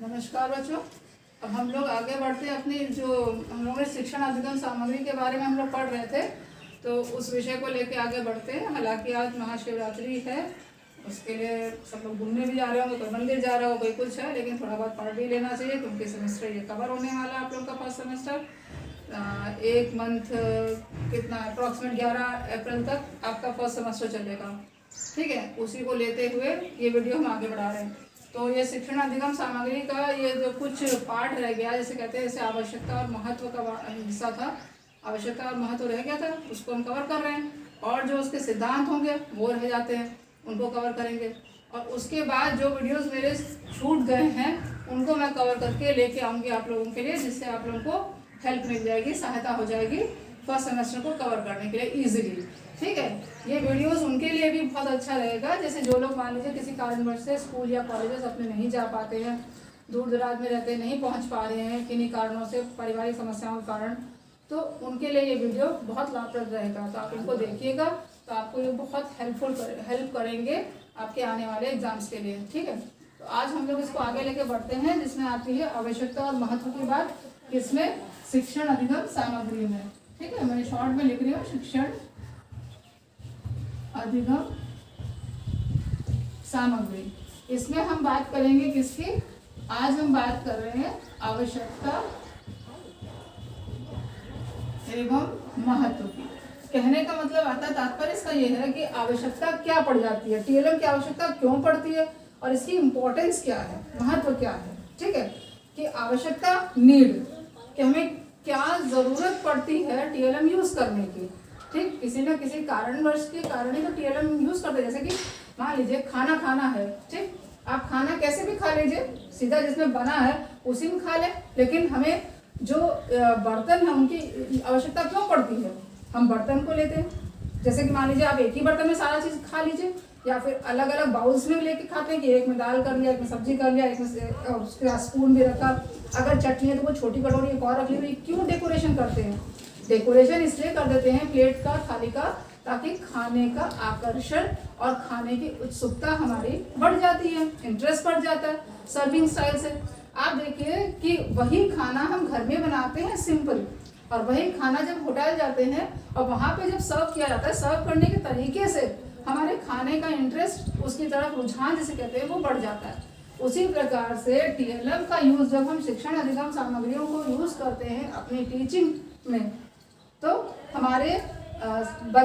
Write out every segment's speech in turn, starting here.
नमस्कार बच्चों। अब हम लोग आगे बढ़ते हैं अपनी जो हम लोग ने शिक्षण अधिगम सामग्री के बारे में हम लोग पढ़ रहे थे, तो उस विषय को लेके आगे बढ़ते हैं। हालांकि आज महाशिवरात्रि है, उसके लिए सब लोग घूमने भी जा रहे होंगे, कोई मंदिर जा रहा हो, कोई कुछ है, लेकिन थोड़ा बहुत पढ़ भी लेना चाहिए क्योंकि सेमेस्टर ये कवर होने वाला है आप लोग का फर्स्ट सेमेस्टर। एक मंथ कितना अप्रॉक्सीमेट 11 अप्रैल तक आपका फर्स्ट सेमेस्टर चलेगा, ठीक है। उसी को लेते हुए ये वीडियो हम आगे बढ़ा रहे हैं। तो ये शिक्षण अधिगम सामग्री का ये जो कुछ पार्ट रह गया, जैसे कहते हैं, जैसे आवश्यकता और महत्व का हिस्सा था, आवश्यकता और महत्व रह गया था, उसको हम कवर कर रहे हैं। और जो उसके सिद्धांत होंगे वो रह जाते हैं, उनको कवर करेंगे। और उसके बाद जो वीडियोस मेरे छूट गए हैं उनको मैं कवर करके लेके आऊँगी आप लोगों के लिए, जिससे आप लोगों को हेल्प मिल जाएगी, सहायता हो जाएगी फर्स्ट सेमेस्टर को कवर करने के लिए ईजिली, ठीक है। ये वीडियोस उनके लिए भी बहुत अच्छा रहेगा, जैसे जो लोग मान लीजिए किसी कारणवश से स्कूल या कॉलेजेस अपने नहीं जा पाते हैं, दूर दराज में रहते हैं, नहीं पहुंच पा रहे हैं किन्हीं कारणों से, पारिवारिक समस्याओं के कारण, तो उनके लिए ये वीडियो बहुत लाभप्रद रहेगा। तो आप इनको देखिएगा, तो आपको ये बहुत हेल्प करेंगे आपके आने वाले एग्जाम्स के लिए, ठीक है। तो आज हम लोग इसको आगे लेके बढ़ते हैं, जिसमें आती है आवश्यकता और महत्व की बात, किसमें? शिक्षण अधिगम सामग्री में, ठीक है। मैं शॉर्ट में लिख रही हूँ, शिक्षण अधिगम सामग्री। इसमें हम बात करेंगे किसकी? आज हम बात कर रहे हैं आवश्यकता एवं महत्व की। कहने का मतलब आता है, तात्पर्य इसका यह है कि आवश्यकता क्या पड़ जाती है, टीएलएम की आवश्यकता क्यों पड़ती है और इसकी इंपॉर्टेंस क्या है, महत्व क्या है, ठीक है। कि आवश्यकता, नीड, कि हमें क्या जरूरत पड़ती है टीएलएम यूज करने की, ठीक। किसी न किसी कारणवश के कारण ही तो टीएलएम यूज करते हैं। जैसे कि मान लीजिए खाना खाना है, ठीक, आप खाना कैसे भी खा लीजिए, सीधा जिसमें बना है उसी में खा ले, लेकिन हमें जो बर्तन है उनकी आवश्यकता क्यों पड़ती है, हम बर्तन को लेते हैं। जैसे कि मान लीजिए आप एक ही बर्तन में सारा चीज खा लीजिए, या फिर अलग अलग बाउल्स में लेके खाते हैं कि एक में दाल कर लिया, एक में सब्जी कर लिया, एक में उसके स्पून भी रखा, अगर चटनी है तो वो छोटी कटोरी एक और रख ली। क्यों डेकोरेशन करते हैं? डेकोरेशन इसलिए कर देते हैं प्लेट का, थाली का, ताकि खाने का आकर्षण और खाने की उत्सुकता हमारी बढ़ जाती है, इंटरेस्ट बढ़ जाता है सर्विंग स्टाइल से। आप देखिए कि वही खाना हम घर में बनाते हैं सिंपल, और वही खाना जब होटल जाते हैं और वहाँ पे जब सर्व किया जाता है, सर्व करने के तरीके से हमारे खाने का इंटरेस्ट, उसकी तरफ रुझान जिसे कहते हैं, वो बढ़ जाता है। उसी प्रकार से टीएलएम का यूज जब हम शिक्षण अधिगम सामग्रियों को यूज करते हैं अपनी टीचिंग में, तो हमारे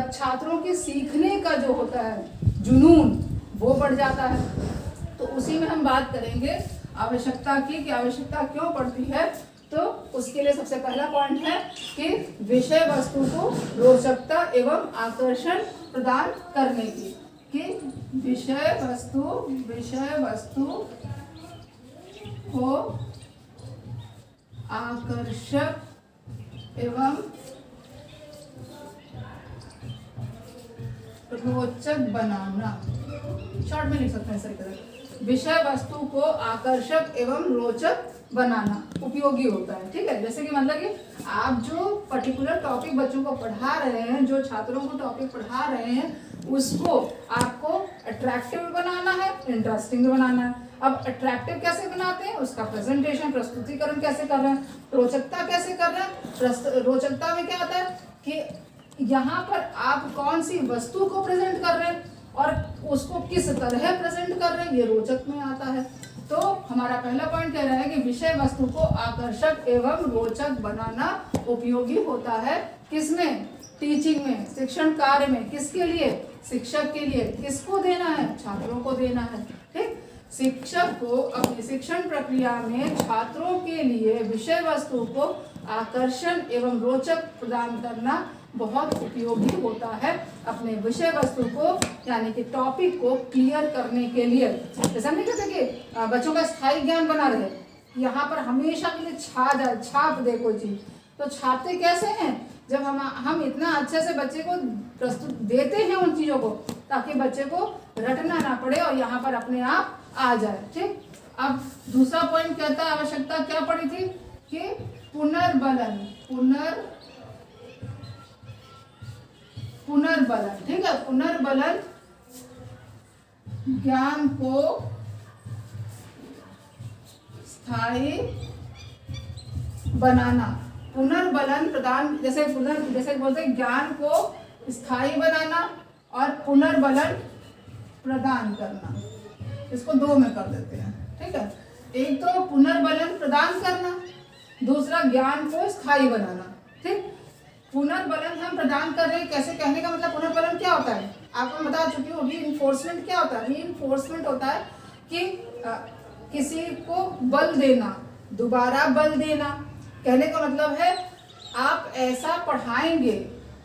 छात्रों के सीखने का जो होता है जुनून, वो बढ़ जाता है। तो उसी में हम बात करेंगे आवश्यकता की, कि आवश्यकता क्यों पड़ती है। तो उसके लिए सबसे पहला पॉइंट है कि विषय वस्तु को रोचकता एवं आकर्षण प्रदान करने की, कि विषय वस्तु को आकर्षक एवं रोचक बनाना, शॉर्ट में लिख सकते हैं सही तरह, विषय वस्तु को आकर्षक एवं रोचक बनाना उपयोगी होता है, ठीक है। जैसे कि मतलब कि आप जो पर्टिकुलर टॉपिक बच्चों को पढ़ा रहे हैं, जो छात्रों को टॉपिक पढ़ा रहे हैं, उसको आपको अट्रैक्टिव बनाना है, इंटरेस्टिंग बनाना है। अब अट्रैक्टिव कैसे बनाते हैं, उसका प्रेजेंटेशन, प्रस्तुतिकरण कैसे कर रहे हैं, रोचकता कैसे कर रहे हैं। रोचकता में क्या आता है कि यहाँ पर आप कौन सी वस्तु को प्रेजेंट कर रहे हैं और उसको किस तरह प्रेजेंट कर रहे हैं, ये रोचक में आता है। तो हमारा पहला पॉइंट कह रहा है कि विषय वस्तु को आकर्षक एवं रोचक बनाना उपयोगी होता है, किसमें? टीचिंग में, शिक्षण कार्य में। किसके लिए? शिक्षक के लिए। किसको देना है? छात्रों को देना है, ठीक। शिक्षक को अपनी शिक्षण प्रक्रिया में छात्रों के लिए विषय वस्तु को आकर्षण एवं रोचक प्रदान करना बहुत उपयोगी होता है, अपने विषय वस्तु को यानी कि टॉपिक को क्लियर करने के लिए। जैसा नहीं कहते कि बच्चों का स्थायी ज्ञान बना रहे, यहाँ पर हमेशा के लिए छाप दे कोई चीज, तो छापते कैसे हैं? जब हम इतना अच्छे से बच्चे को प्रस्तुत देते हैं उन चीजों को, ताकि बच्चे को रटना ना पड़े और यहाँ पर अपने आप आ जाए, ठीक। अब दूसरा पॉइंट कहता है आवश्यकता क्या पड़ी थी कि पुनर्बलन, ठीक है। पुनर्बलन ज्ञान को स्थायी बनाना, पुनर्बलन प्रदान, जैसे बोलते हैं ज्ञान को स्थायी बनाना और पुनर्बलन प्रदान करना, इसको दो में कर देते हैं, ठीक है। एक तो पुनर्बलन प्रदान करना, दूसरा ज्ञान को स्थायी बनाना, ठीक। पुनर्बलन हम प्रदान कर रहे हैं, कैसे, कहने का मतलब पुनर्बलन क्या होता है आपको बता चुकी हूँ। रीइंफोर्समेंट क्या होता है? रीइंफोर्समेंट होता है कि किसी को बल देना, दोबारा बल देना। कहने का मतलब है आप ऐसा पढ़ाएंगे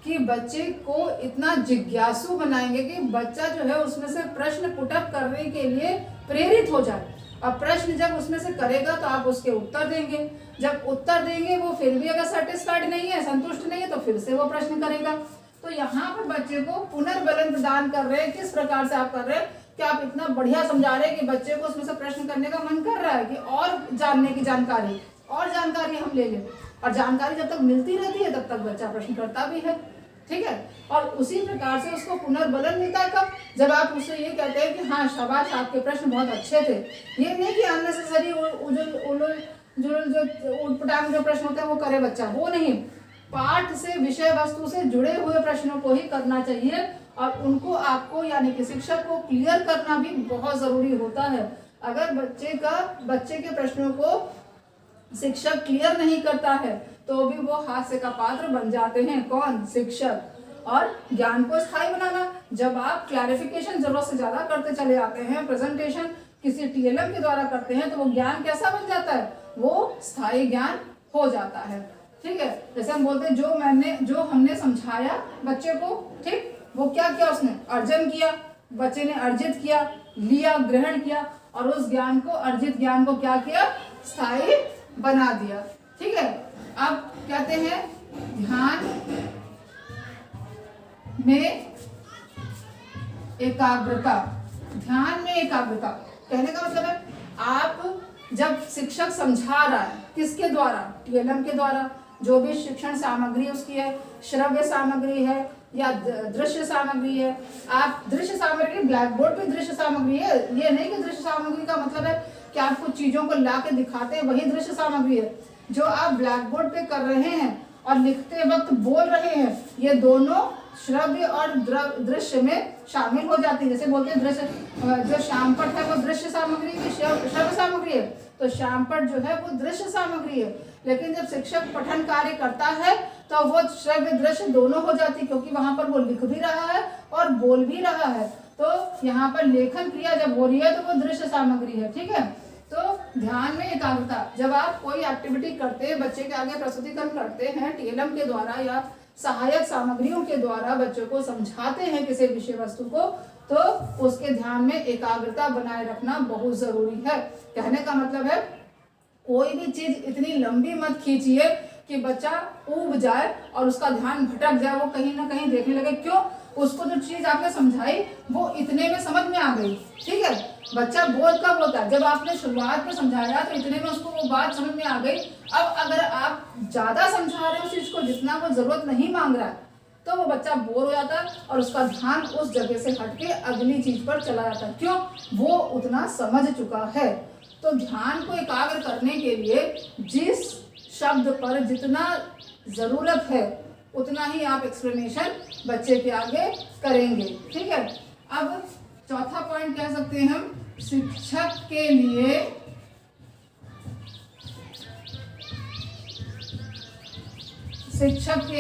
कि बच्चे को इतना जिज्ञासु बनाएंगे कि बच्चा जो है उसमें से प्रश्न पुटअप करने के लिए प्रेरित हो जाए। अब प्रश्न जब उसमें से करेगा तो आप उसके उत्तर देंगे, जब उत्तर देंगे वो फिर भी अगर सेटिस्फाइड नहीं है, संतुष्ट नहीं है, तो फिर से वो प्रश्न करेगा। तो यहाँ पर बच्चे को पुनर्बलन प्रदान कर रहे हैं। किस प्रकार से आप कर रहे हैं कि आप इतना बढ़िया समझा रहे हैं कि बच्चे को उसमें से प्रश्न करने का मन कर रहा है कि और जानने की जानकारी हम ले लें, और जानकारी जब तक मिलती रहती है तब तक बच्चा प्रश्न करता भी है, ठीक है। और उसी प्रकार से उसको पुनर्बलन मिलता है कब? जब आप उससे ये कहते हैं कि हाँ शाबाश आपके प्रश्न बहुत अच्छे थे। ये नहीं कि अननेसेसरी जो उटपटांग जो प्रश्न होते हैं वो करे बच्चा, वो नहीं। पाठ से, विषय वस्तु से जुड़े हुए प्रश्नों को ही करना चाहिए, और उनको आपको यानी कि शिक्षक को क्लियर करना भी बहुत जरूरी होता है। अगर बच्चे के प्रश्नों को शिक्षक क्लियर नहीं करता है तो भी वो हास्य का पात्र बन जाते हैं। कौन? शिक्षक। और ज्ञान को स्थायी बनाना, जब आप क्लैरिफिकेशन जरूरत से ज्यादा करते चले आते हैं, प्रेजेंटेशन किसी टीएलएम के द्वारा करते हैं, तो वो ज्ञान कैसा बन जाता है? वो स्थायी ज्ञान हो जाता है, ठीक है। जैसे हम बोलते हैं जो हमने समझाया बच्चे को, ठीक, वो क्या किया, उसने अर्जन किया, बच्चे ने अर्जित किया, लिया, ग्रहण किया, और उस ज्ञान को, अर्जित ज्ञान को क्या किया? स्थायी बना दिया, ठीक है। अब कहते हैं ध्यान में एकाग्रता। ध्यान में एकाग्रता कहने का मतलब है आप जब शिक्षक समझा रहा है, किसके द्वारा? टीएलएम के द्वारा। जो भी शिक्षण सामग्री उसकी है, श्रव्य सामग्री है या दृश्य सामग्री है। आप दृश्य सामग्री, ब्लैक बोर्ड पे दृश्य सामग्री है, ये नहीं कि दृश्य सामग्री का मतलब है कि आप कुछ चीजों को ला के दिखाते हैं वही दृश्य सामग्री है। जो आप ब्लैक बोर्ड पे कर रहे हैं और लिखते वक्त बोल रहे हैं, ये दोनों श्रव्य और दृश्य में शामिल हो जाती है। जैसे बोलते हैं दृश्य, जो श्यामपट है वो दृश्य सामग्री की श्रव्य सामग्री है, तो श्यामपट जो है वो दृश्य सामग्री है। लेकिन जब शिक्षक पठन कार्य करता है तो वो श्रव्य दृश्य दोनों हो जाती है, क्योंकि वहां पर वो लिख भी रहा है और बोल भी रहा है। तो यहाँ पर लेखन क्रिया जब हो रही है तो वो दृश्य सामग्री है, ठीक है। तो ध्यान में एकाग्रता, जब आप कोई एक्टिविटी करते हैं, बच्चे के आगे प्रस्तुतिकरण करते हैं टीएलएम के द्वारा या सहायक सामग्रियों के द्वारा बच्चों को समझाते हैं किसी विषय वस्तु को, तो उसके ध्यान में एकाग्रता बनाए रखना बहुत जरूरी है। कहने का मतलब है कोई भी चीज इतनी लंबी मत खींचिए कि बच्चा ऊब जाए और उसका ध्यान भटक जाए, वो कहीं ना कहीं देखने लगे। क्यों? उसको जो चीज आपने समझाई वो इतने में समझ में आ गई, ठीक है। बच्चा बोध कब होता है? जब आपने शुरुआत में समझाया तो इतने में उसको वो बात समझ में आ गई। अब अगर आप ज्यादा समझा रहे हो उस चीज को जितना वो जरूरत नहीं मांग रहा है, तो वो बच्चा बोर हो जाता है और उसका ध्यान उस जगह से हटके अगली चीज पर चला जाता है। क्यों? वो उतना समझ चुका है। तो ध्यान को एकाग्र करने के लिए जिस शब्द पर जितना जरूरत है उतना ही आप एक्सप्लेनेशन बच्चे के आगे करेंगे, ठीक है। अब चौथा पॉइंट कह सकते हैं हम, शिक्षक के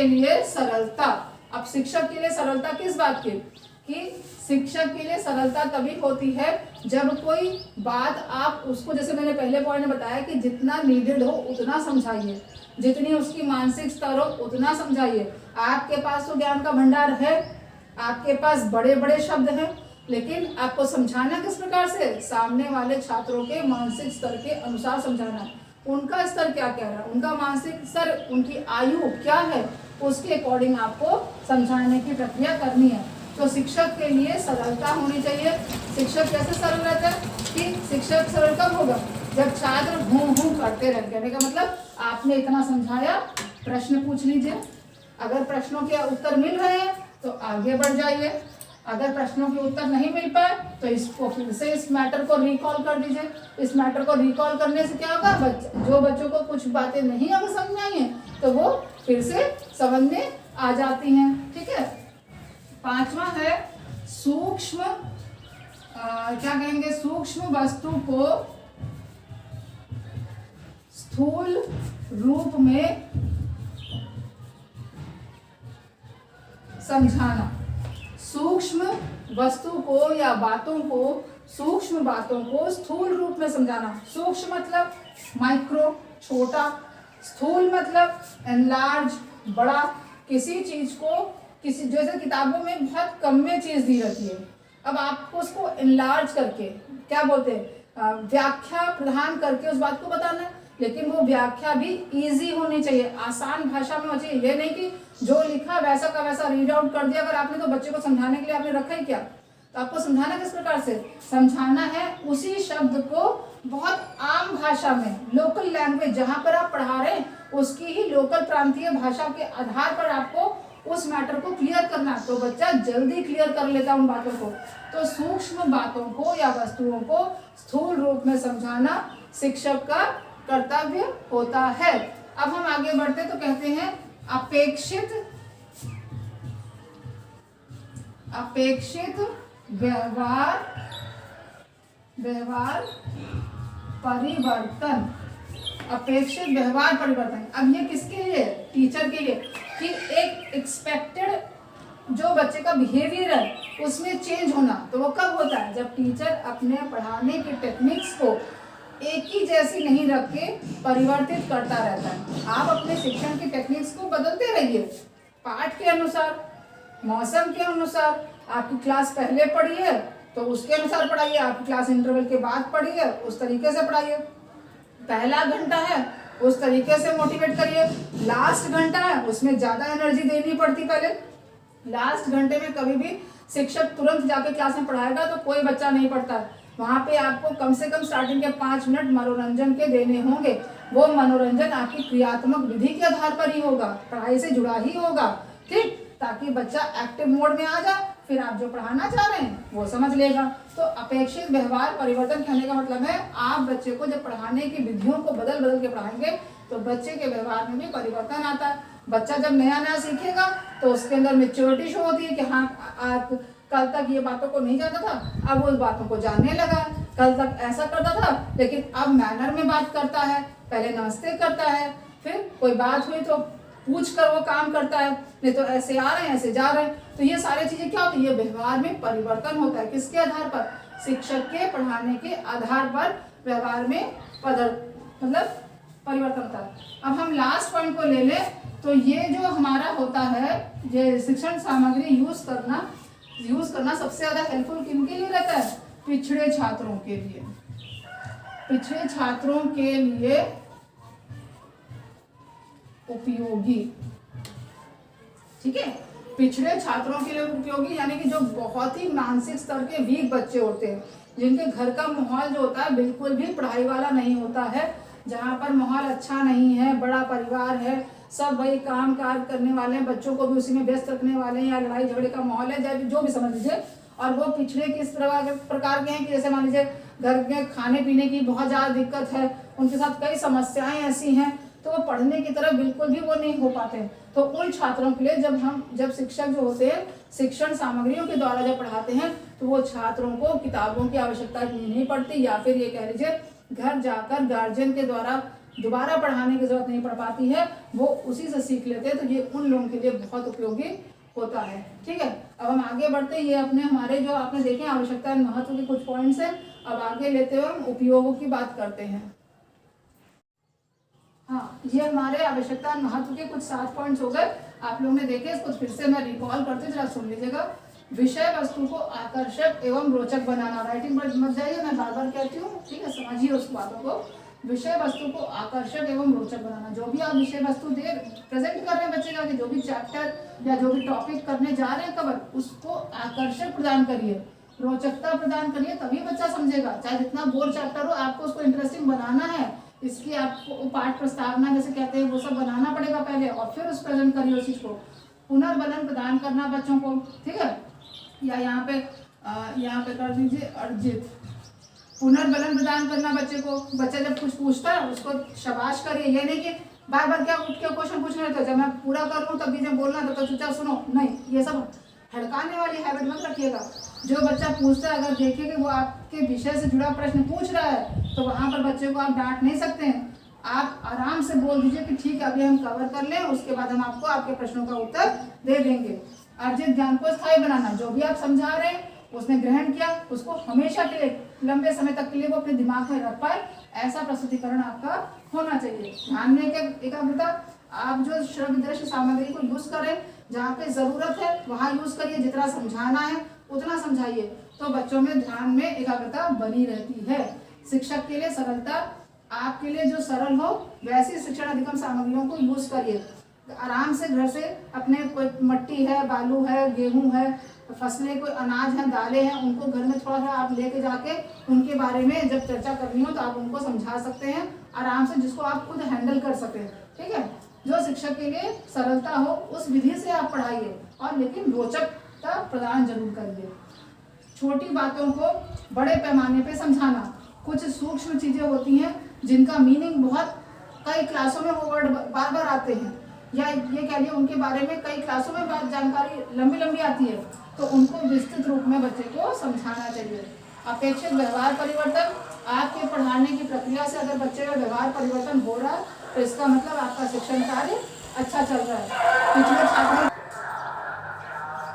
लिए सरलता। अब शिक्षक के लिए सरलता किस बात की? कि शिक्षक के लिए सरलता तभी होती है जब कोई बात आप उसको, जैसे मैंने पहले पॉइंट में बताया कि जितना नीडेड हो उतना समझाइए, जितनी उसकी मानसिक स्तर हो उतना समझाइए। आपके पास तो ज्ञान का भंडार है, आपके पास बड़े बड़े शब्द हैं, लेकिन आपको समझाना किस प्रकार से? सामने वाले छात्रों के मानसिक स्तर के अनुसार समझाना। उनका स्तर क्या कह रहा है, उनका मानसिक स्तर, उनकी आयु क्या है, उसके अकॉर्डिंग आपको समझाने की प्रक्रिया करनी है। तो शिक्षक के लिए सरलता होनी चाहिए। शिक्षक कैसे सरल रहता है? कि शिक्षक सरल कब होगा? जब छात्र हूं हूं करते रहे। कहने का मतलब आपने इतना समझाया, प्रश्न पूछ लीजिए, अगर प्रश्नों के उत्तर मिल रहे हैं तो आगे बढ़ जाइए, अगर प्रश्नों के उत्तर नहीं मिल पाए तो इसको फिर से इस मैटर को रिकॉल कर दीजिए। इस मैटर को रिकॉल करने से क्या होगा, जो बच्चों को कुछ बातें नहीं अगर समझ में आई हैं तो वो फिर से समझ में आ जाती हैं। ठीक है। पांचवा है सूक्ष्म क्या कहेंगे, सूक्ष्म वस्तु को स्थूल रूप में समझाना। सूक्ष्म वस्तु को या बातों को, सूक्ष्म बातों को स्थूल रूप में समझाना। सूक्ष्म मतलब माइक्रो, छोटा, स्थूल मतलब एनलार्ज, बड़ा। किसी चीज को, किसी जैसे किताबों में बहुत कम में चीज दी रहती है, अब आपको उसको एनलार्ज करके क्या बोलते हैं, व्याख्या प्रदान करके उस बात को बताना है। लेकिन वो व्याख्या भी इजी होनी चाहिए, आसान भाषा में होनी चाहिए। ये नहीं कि जो लिखा वैसा का वैसा रीड आउट कर दिया। अगर आपने तो बच्चे को समझाने के लिए आपने रखा ही क्या, तो आपको समझाना किस प्रकार से समझाना है, उसी शब्द को बहुत आम भाषा में, लोकल लैंग्वेज जहां पर आप पढ़ा रहे हैं उसकी ही लोकल प्रांतीय भाषा के आधार पर आपको उस मैटर को क्लियर करना, तो बच्चा जल्दी क्लियर कर लेता उन बातों को। तो सूक्ष्म बातों को या वस्तुओं को स्थूल रूप में समझाना शिक्षक का कर्तव्य होता है। अब हम आगे बढ़ते तो कहते हैं अपेक्षित व्यवहार परिवर्तन। अपेक्षित व्यवहार परिवर्तन, अब ये किसके लिए, टीचर के लिए, कि एक एक्सपेक्टेड जो बच्चे का बिहेवियर है उसमें चेंज होना। तो वो कब होता है, जब टीचर अपने पढ़ाने की टेक्निक्स को एक ही जैसी नहीं रख के परिवर्तित करता रहता है। आप अपने शिक्षण की टेक्निक्स को बदलते रहिए, पाठ के अनुसार, मौसम के अनुसार। आपकी क्लास पहले पढ़ी है तो उसके अनुसार पढ़ाइए, आपकी क्लास इंटरवल के बाद पढ़ी है उस तरीके से पढ़ाइए। पहला घंटा है उस तरीके से मोटिवेट करिए, लास्ट घंटा है उसमें ज्यादा एनर्जी देनी पड़ती। पहले लास्ट घंटे में कभी भी शिक्षक तुरंत जाके क्लास में पढ़ाएगा तो कोई बच्चा नहीं पढ़ता। वहां पे आपको कम से कम स्टार्टिंग के 5 मिनट मनोरंजन के देने होंगे। वो मनोरंजन आपकी क्रियात्मक विधि के आधार पर ही होगा, पढ़ाई से जुड़ा ही होगा, ठीक, ताकि बच्चा एक्टिव मोड में आ जाए, फिर आप जो पढ़ाना चाह रहे हैं वो समझ लेगा। तो अपेक्षित व्यवहार परिवर्तन कहने का मतलब है आप बच्चे को जब पढ़ाने की विधियों को बदल बदल के पढ़ाएंगे तो बच्चे के व्यवहार में भी परिवर्तन आता है। बच्चा जब नया नया सीखेगा तो उसके अंदर मेच्योरिटी शो होती है कि हाँ, आप कल तक ये बातों को नहीं जानता था, अब उस बातों को जानने लगा। कल तक ऐसा करता था लेकिन अब मैनर में बात करता है, पहले नमस्ते करता है, फिर कोई बात हुई तो पूछ कर वो काम करता है, नहीं तो ऐसे आ रहे हैं ऐसे जा रहे हैं। तो ये सारी चीजें क्या होती है, ये व्यवहार में परिवर्तन होता है। किसके आधार पर, शिक्षक के पढ़ाने के आधार पर व्यवहार में मतलब परिवर्तन होता है। अब हम लास्ट पॉइंट को ले लें तो ये जो हमारा होता है, ये शिक्षण सामग्री यूज करना सबसे ज्यादा हेल्पफुल किनके लिए रहता है, पिछड़े छात्रों के लिए। पिछड़े छात्रों के लिए उपयोगी, ठीक है, पिछड़े छात्रों के लिए उपयोगी, यानी कि जो बहुत ही मानसिक स्तर के वीक बच्चे होते हैं, जिनके घर का माहौल जो होता है बिल्कुल भी पढ़ाई वाला नहीं होता है, जहाँ पर माहौल अच्छा नहीं है, बड़ा परिवार है, सब वही काम काज करने वाले हैं, बच्चों को भी उसी में व्यस्त रखने वाले हैं, या लड़ाई झगड़े का माहौल है, जो भी समझ लीजिए। और वो पिछड़े किस प्रकार के हैं कि जैसे मान लीजिए घर के खाने पीने की बहुत ज़्यादा दिक्कत है, उनके साथ कई समस्याएं ऐसी हैं, तो वो पढ़ने की तरफ बिल्कुल भी वो नहीं हो पाते। तो उन छात्रों के लिए जब शिक्षक जो होते हैं शिक्षण सामग्रियों के द्वारा जब पढ़ाते हैं तो वो छात्रों को किताबों की आवश्यकता नहीं पड़ती, या फिर ये कह लीजिए घर जाकर गार्जियन के द्वारा दोबारा पढ़ाने की जरूरत नहीं पड़ पाती है, वो उसी से सीख लेते हैं। तो ये उन लोगों के लिए बहुत उपयोगी होता है। ठीक है, अब हम आगे बढ़ते हैं। ये हमारे जो आपने देखे आवश्यकता महत्व के कुछ पॉइंट्स हैं। अब आगे लेते हुए हम उपयोगों की बात करते हैं। हाँ, ये हमारे आवश्यकता महत्व के कुछ 7 पॉइंट्स हो गए, आप लोगों ने देखे। इसको फिर से मैं रिकॉल करती हूँ, जरा सुन लीजिएगा। विषय वस्तु को आकर्षक एवं रोचक बनाना, राइटिंग पर मत जाइए, मैं बार बार कहती हूँ, ठीक है, समझिए उस बातों को। विषय वस्तु को आकर्षक एवं रोचक बनाना, जो भी आप विषय वस्तु प्रेजेंट कर रहे हैं बच्चे का, जो भी चैप्टर या जो भी टॉपिक करने जा रहे हैं कवर, उसको आकर्षक प्रदान करिए, रोचकता प्रदान करिए, तभी बच्चा समझेगा। चाहे जितना बोर चैप्टर हो, आपको उसको इंटरेस्टिंग बनाना है, इसकी आपको पाठ प्रस्तावना जैसे कहते हैं वो सब बनाना पड़ेगा पहले, और फिर उस प्रेजेंट करिए उस चीज को। पुनर्बलन प्रदान करना बच्चों को, ठीक है, या यहाँ पे यहाँ पे कर दीजिए अर्जित। पुनर्बलन प्रदान करना बच्चे को। बच्चा जब कुछ पूछता है उसको शाबाश करिए, ये नहीं कि बार बार क्या उठ के क्वेश्चन पूछने रहता है, जब मैं पूरा कर लूँ तब भी जब बोलना तो चुपचाप सुनो, नहीं, ये सब हड़काने वाली हैबिट मत रखिएगा। जो बच्चा पूछता है अगर देखिए कि वो आपके विषय से जुड़ा प्रश्न पूछ रहा है तो वहाँ पर बच्चे को आप डांट नहीं सकते हैं। आप आराम से बोल दीजिए कि ठीक है अभी हम कवर कर लें, उसके बाद हम आपको आपके प्रश्नों का उत्तर दे देंगे। अर्जित ज्ञान को स्थायी बनाना, जो भी आप समझा रहे हैं उसने ग्रहण किया, उसको हमेशा के लिए लंबे समय तक के लिए वो अपने दिमाग में रख पाए, ऐसा प्रस्तुतिकरण आपका होना चाहिए। ध्यान में एकाग्रता, आप जो श्रव्य दृश्य सामग्री को यूज करें, जहाँ पे जरूरत है वहाँ यूज करिए, जितना समझाना है उतना समझाइए, तो बच्चों में ध्यान में एकाग्रता बनी रहती है। शिक्षक के लिए सरलता, आपके लिए जो सरल हो वैसी शिक्षण अधिगम सामग्रियों को यूज करिए। आराम से घर से अपने कोई मट्टी है, बालू है, गेहूं है, फसलें, कोई अनाज है, दालें हैं, उनको घर में थोड़ा सा आप लेके जाके उनके बारे में जब चर्चा करनी हो तो आप उनको समझा सकते हैं आराम से, जिसको आप खुद हैंडल कर सकें। ठीक है, जो शिक्षक के लिए सरलता हो उस विधि से आप पढ़ाइए, और लेकिन रोचकता प्रदान जरूर करिए। छोटी बातों को बड़े पैमाने पे समझाना, कुछ सूक्ष्म चीजें होती हैं जिनका मीनिंग बहुत कई क्लासों में वो वर्ड बार बार आते हैं, या ये कह लिए उनके बारे में कई क्लासों में बात जानकारी लंबी लंबी आती है, तो उनको विस्तृत रूप में बच्चे को समझाना चाहिए। अपेक्षित व्यवहार परिवर्तन, आपके पढ़ाने की प्रक्रिया से अगर बच्चे का व्यवहार परिवर्तन हो रहा है तो इसका मतलब आपका शिक्षण कार्य अच्छा चल रहा है।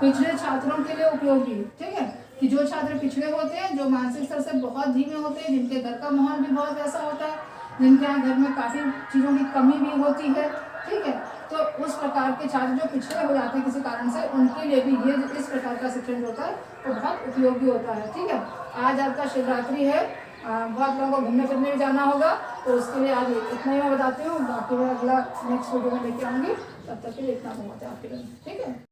पिछड़े छात्रों के लिए उपयोगी, ठीक है, कि जो छात्र पिछड़े होते हैं, जो मानसिक स्तर से बहुत धीमे होते हैं, जिनके घर का माहौल भी बहुत ऐसा होता है, जिनके यहाँ घर में काफ़ी चीज़ों की कमी भी होती है, ठीक है, तो उस प्रकार के छात्र जो पिछड़े हो जाते हैं किसी कारण से, उनके लिए भी ये इस प्रकार का शिक्षण होता है वो बहुत उपयोगी होता है। ठीक है, आज आपका शिवरात्रि है, बहुत लोगों को घूमने फिरने भी जाना होगा, तो उसके लिए आज इतना ही मैं बताती हूँ, बाकी मैं अगला नेक्स्ट वीडियो में लेके आऊँगी, तब तक के लिए इतना बहुत है आपके लिए। ठीक है।